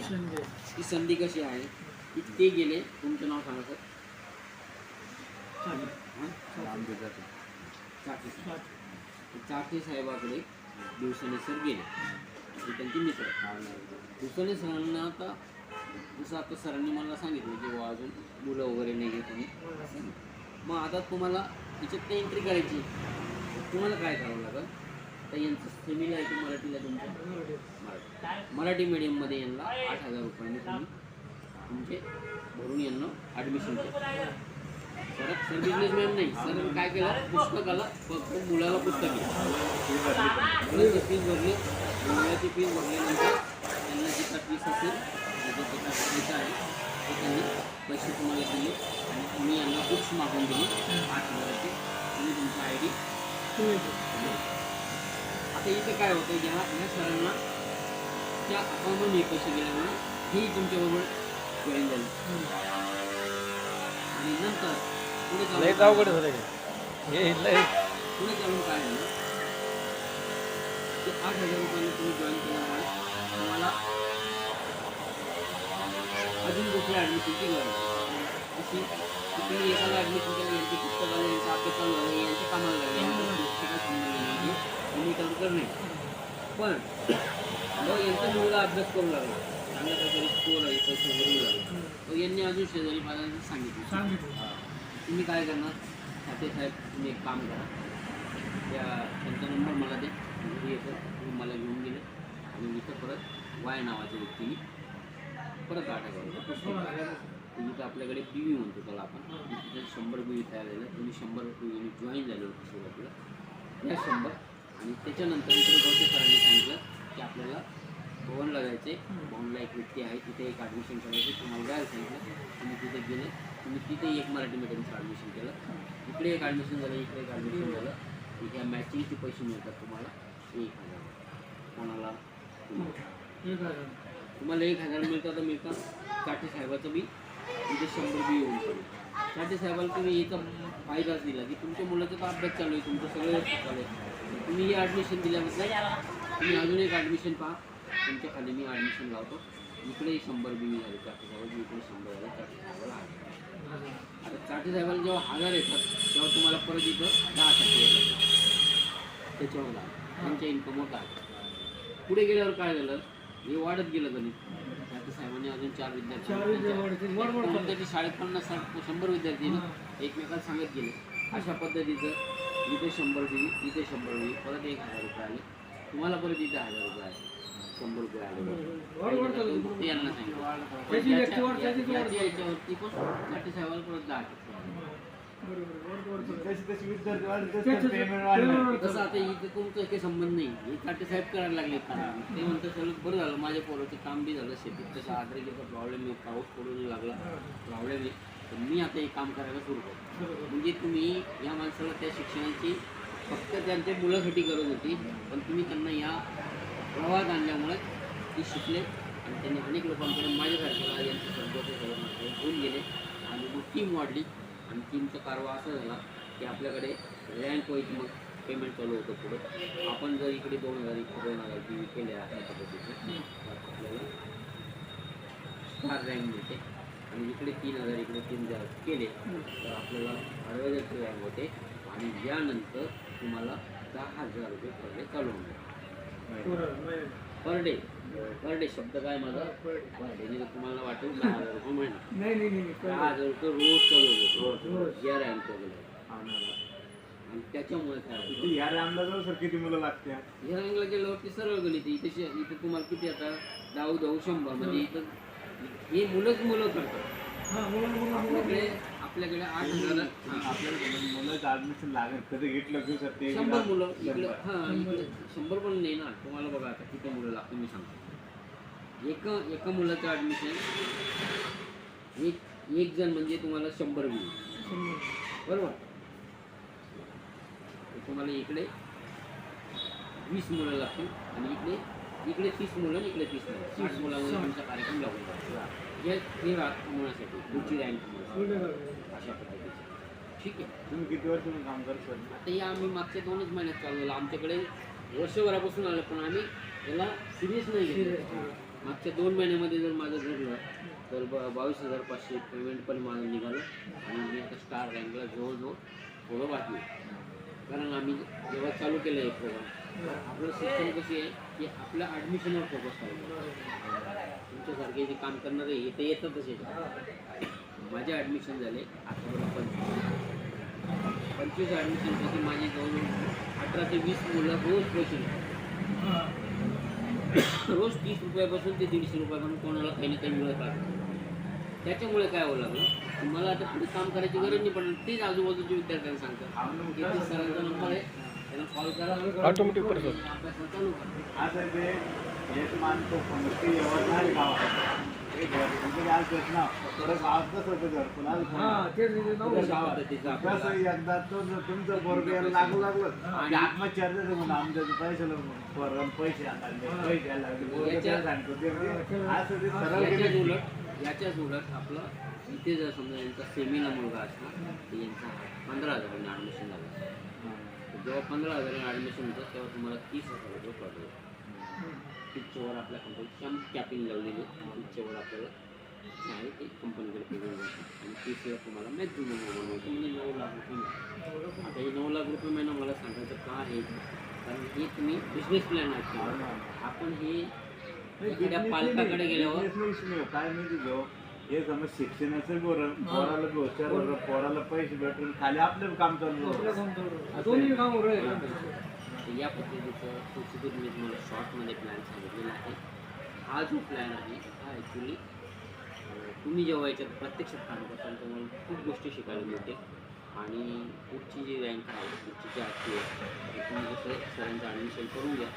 संधी आहे. ती संधी कशी आहे की ते गेले, तुमचं नाव सांगा सर. चाटे साहेबाकडे दिवसाने सर गेले, ते त्यांचे मित्र. दिवसाने सरांना आता जसं आता सरांनी मला सांगितलं की बुवा अजून मुलं वगैरे नाही घेत तुम्ही, मग आता तुम्हाला याच्यात ते एंट्री करायची. तुम्हाला काय करावं लागेल, तर यांचं सेमीला आहे मराठीला, तुमच्या मराठी मीडियममध्ये यांना 8,000 रुपयांनी तुम्ही तुमचे भरून यांना ॲडमिशन केलं. सर बिझनेसमॅन नाही, सर काय केलं, पुस्तकाला फक्त मुलाला पुस्तक मुलाची फीस भरली. मुलाची फीस भरल्यानंतर त्यांना जी काय फीस असेल त्याचं जे काय पैसे आहे ते त्यांनी पैसे तुम्हाला दिले आणि तुम्ही यांना बुक्स मागून दिली 8,000ची. तुम्ही तुमचा ID. आता इथं काय होतं, ह्या सरांना त्या अकाउंटमध्ये पैसे गेल्यामुळे ही तुमच्याबरोबर जॉईन झाली. आणि नंतर पुढे चालून काय झालं, ते 8,000 रुपयांनी तुम्ही जॉईन केल्यामुळे तुम्हाला अजून दुसऱ्या ॲडमिशनची गरज आहे. अशी तुम्ही एकाला ॲडमिशन केलं, यांची पुस्तकाला यांचा अभ्यास चालू झाला, यांच्या कामाला लागले, काय संबंध नाही, तुम्ही चालू नाही. पण मग यांचा मुलगा अभ्यास करू लागला, चांगल्या प्रकारे स्कोर आहे, पैसे वगैरे लागला, मग यांनी अजून शेजारी पाजारी सांगितलं तुम्ही काय करणार, खाते साहेब तुम्ही एक काम करा, त्यांचा नंबर मला द्या, घरी येतो, तुम्ही मला घेऊन गेले आणि इथं परत वाय नावाच्या व्यक्तीने परत 8,000 तुम्ही तर आपल्याकडे PV म्हणतो त्याला आपण, तिथे 100 PV तयार झालं, तुम्ही 100 PVने जॉईन झाले होते सुरुवातीला, त्या 100. आणि त्याच्यानंतर इकडे गौते सरांनी सांगितलं की आपल्याला भवनला जायचं आहे, भवनला एक व्यक्ती आहे, तिथे एक ॲडमिशन करायचं, तुम्हाला जायला सांगितलं, तुम्ही तिथे गेले, तुम्ही तिथे एक मराठी मीडियमचं ॲडमिशन केलं, इकडे एक ॲडमिशन झालं, इकडे एक ॲडमिशन झालं. ह्या मॅचिंगचे पैसे मिळतात तुम्हाला 1,000. कोणाला तुम्हाला 1,000 मिळतात मिळतात. चाटे साहेबाचं बी तिथे 100 बी येऊन पडेल. चाटे साहेबाला तुम्ही याचा फायदाच दिला की तुमच्या मुलाचा तर अभ्यास चालू आहे, तुमचं सगळं चालू आहे, तुम्ही हे ॲडमिशन दिल्याबद्दल तुम्ही अजून एक ॲडमिशन पहा, तुमच्या खाली मी ॲडमिशन लावतो. इकडे 100 बी झाले चाटे साहेबाला, इकडे 100 झाले चाटे साहेबाला. आता चाटे साहेबाला जेव्हा 1,000 येतात तेव्हा तुम्हाला परत इथं 10% येतात, त्याच्यावर त्यांच्या इन्कमवर काय. पुढे गेल्यावर काय झालं, हे वाढत गेलं गणित. चाटे साहेबांनी अजून 4 विद्यार्थी शाळेत 50-100 विद्यार्थी एकमेकाला सांगत गेले. अशा पद्धतीचं इथे 100 बी, इथे 100 बी, परत 1,000 रुपये आले, तुम्हाला परत इथे 1,000 रुपये आले, 100 रुपये आले. ते यांना सांगितलं याच्यावरती पण चाटे साहेबाला परत 10%. तसं आता इथे तुमचं काही संबंध नाही, हे चाटे साहेब करायला लागले काम. ते म्हणतात सगळं बरं झालं, माझ्या पोराचं काम बी झालं, शेतीत तसं आद्रतेचा प्रॉब्लेम आहे, पाऊस पडून लागला प्रॉब्लेम आहे, तर मी आता हे काम करायला सुरू करतो. म्हणजे तुम्ही या माणसाला त्या शिक्षणाची फक्त त्यांच्या मुलासाठी गरज होती, पण तुम्ही त्यांना या प्रवाहात आणल्यामुळे ती शिकले आणि त्यांनी अनेक लोकांकडे माझ्यासारख्याला यांचं सगळं होऊन गेले आणि मग टीम वाढली. आणि टीमचा कारवा असा झाला की आपल्याकडे रँक वाईज मग पेमेंट चालू होतं पुढं. आपण जर इकडे 2,000 इकडे 2,000 PV केले अशा पद्धतीचे आपल्याला स्टार रँक मिळते आणि इकडे 3,000 इकडे 3,000 केले तर आपल्याला ॲडवायझरची रँक होते आणि यानंतर तुम्हाला 10,000 रुपये पर डे चालू होणार. पर डे शब्द काय माझा, पर डे तुम्हाला वाटेल 10,000 रुपये महिना, 10,000 रुपये रोज चालू होतो या रँक वगैरे. आणि त्याच्यामुळे काय या रँकला सर किती मुलं लागते, या रँकला गेल्यावरती सरळ गणित इथे तुम्हाला किती आता 10-100 म्हणजे इथं हे मुलं करतात. आपल्याकडे 8,000 आपल्याला मुलं ॲडमिशन लागेल कधी घेतलं की सर ते 100 मुलं इकडे. इकडे 100 पण नाही ना, तुम्हाला बघा आता किती मुलं लागतं मी सांगतो. एका मुलाचं ॲडमिशन एक जण म्हणजे तुम्हाला 100 मिळेल बरोबर. तुम्हाला इकडे 20 मुलं लागतील आणि इकडे 30 मुलं आणि इकडे 30 मुलं, 60 मुलांमध्ये तुमचा कार्यक्रम लागून जातो. हे मुलासाठी पुढची रँक अशा पद्धतीचं. ठीक आहे, तुम्ही किती वर्ष काम करतो? आता हे आम्ही मागच्या 2च महिन्यात चालू झालं, आमच्याकडे वर्षभरापासून आलं पण आम्ही याला सिरियस नाही घेतलं. मागच्या 2 महिन्यामध्ये जर माझं धरलं तर 22,500 पेमेंट पण माझं निघालं आणि मी आता स्टार रँकला जवळजवळ थोडं वाटलं. कारण आम्ही जेव्हा चालू केलं हे प्रोग्राम आपलं सिस्टम कशी आहे की आपल्या ॲडमिशनवर फोकस करायचं. तुमच्यासारखे जे काम करणारे इथे येतातच येतात. माझे ॲडमिशन झाले आतापर्यंत 25 ॲडमिशनसाठी माझी जवळजवळ 18 ते 20 मुलं रोज पैसे घेतात. रोज 30 रुपयापासून ते 150 रुपयापासून कोणाला काही ना काही मिळत राहतं. त्याच्यामुळे काय होऊ लागलं मला आता पुढे काम करायची गरज नाही पडणार. तेच आजूबाजूच्या विद्यार्थ्यांना सांगतात की ते सरांचा नंबर आहे त्यांना कॉल करा ऑटोमॅटिक परत अभ्यासाला चालू करा. असं ते एक माणसं कोणती एवढं नाही गावात ते घर म्हणजे आज येत ना थोडं गावात कसं होतं घर कोणाला कुठं गाव होतं तिचं आपलं. कसं एकदा तो तुमचं पोरग यायला लागू लागलं आणि आत्महत्या म्हणून आमच्या पैसे पोरं पैसे आणायला पैसे यायला लागले पोरगं त्याला सांगतो ते म्हणजे असं ते सरळ याच्याच उलट आपलं इथे जर समजा यांचा सेमीला मुलगा असला तर यांचा 15,000 ॲडमिशन झालं. जेव्हा 15,000 ॲडमिशन होतं तेव्हा तुम्हाला 30,000 रुपये पडले. तिच्यावर आपल्या कंपनी कॅपिंग लावलेली तिच्यावर आपल्याला आहे ते कंपनीकडे पेमेंट जातं आणि 30,000 तुम्हाला मॅक्झिमम अमाऊंट म्हणजे 9 लाख रुपये मिळतात. आता हे 9 लाख रुपये महिना मला सांगायचं का आहे कारण हे तुम्ही बिझनेस प्लॅन आहे. आपण हे एखाद्या पालकाकडे गेल्यावर काय माहिती घेऊ हे समज शिक्षणाचं पोराला गोष्ट पोराला पैसे भेटून खाली आपलं काम चालू या पद्धतीचं सुटसुटीत मी तुम्हाला शॉर्टमध्ये प्लॅन सांगितलेला आहे. हा जो प्लॅन आहे हा ॲक्च्युली तुम्ही जेव्हा याच्यात प्रत्यक्षात काम करता तुम्हाला खूप गोष्टी शिकायला मिळते आणि पुढची जी रँक आहे पुढची जी आजची आहे तुम्ही जसं सरांचं ॲडमिशन करून घ्या.